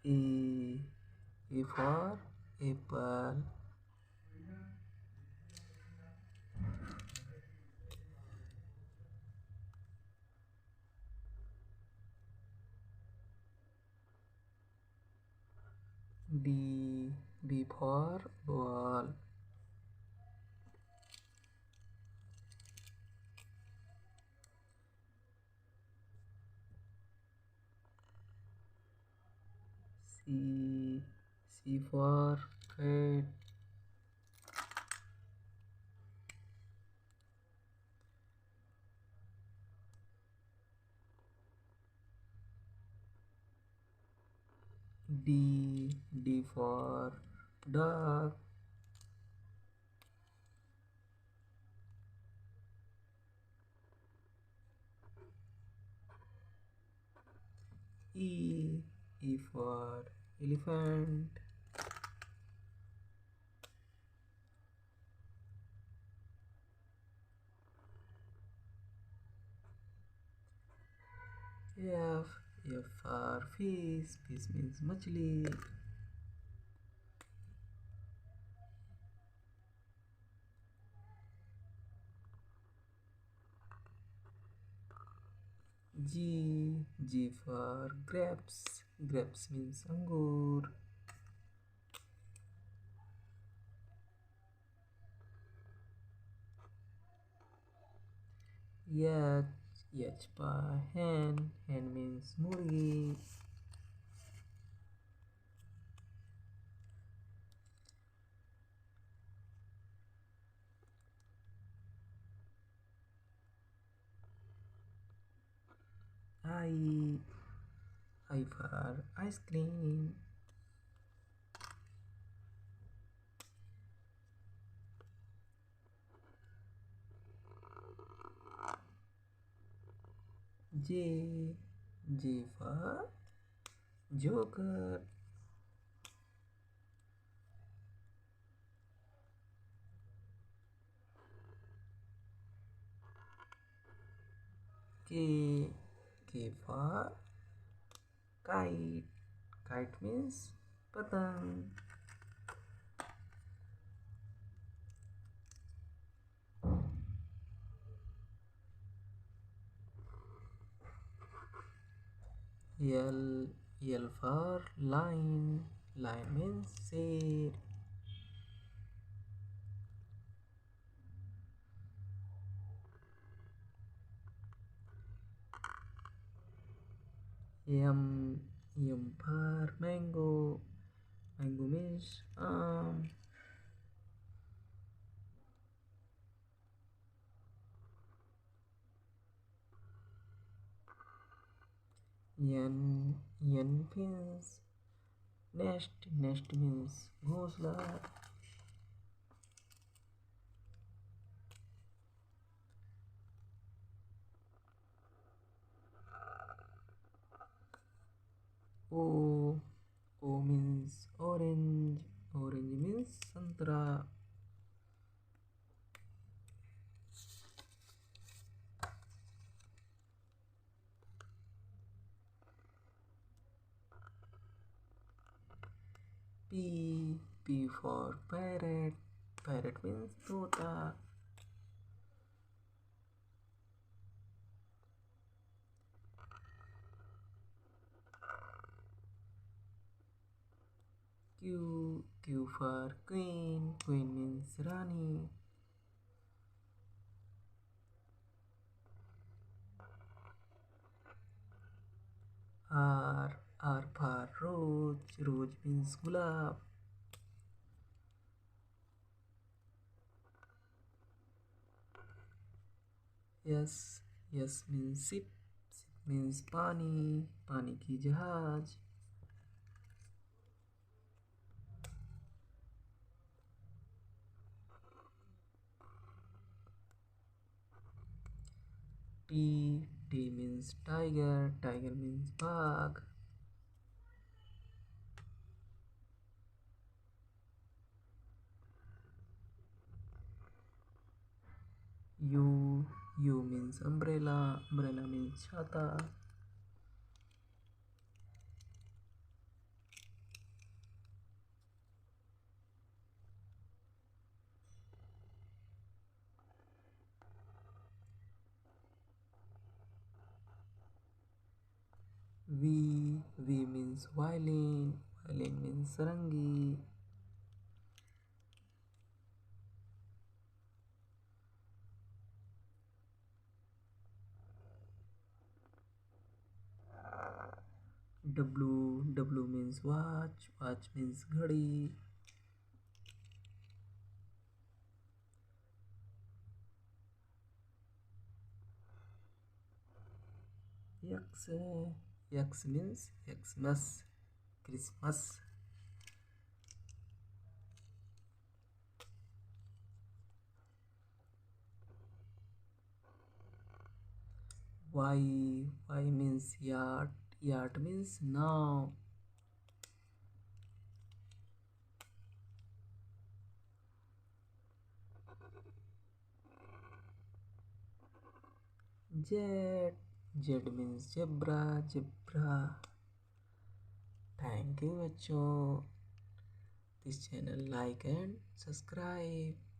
A. A for apple. B. B for ball. C. C for cat. D. D for dog. E. E for elephant. F. F for fish. Fish means machli. G. G for grapes. Grapes means angur. H. H for hen. Hen means murgi. I. I for ice cream. J. J for joker. K. K for kite. Kite means patang. L. L for line. Line means shade. M. M for mango. Mango means N. N means nest. Nest means ghosla. O. O means orange. Orange means santra. P. P for parrot. Parrot means tota. Q. Q for queen. Queen means rani. R. R for rose. Rose means gulab. S. S means ship. Ship means pani. Pani की जहाज. T. T means tiger. Tiger means bag. U. U means umbrella. Umbrella means chata. means violin. Violin means sarangi. W means watch. Watch means ghadi. X. X means Xmas. Christmas. Y means yacht. Yacht means now. Z. Z means zebra. Zebra. Thank you बच्चों. This channel like and subscribe.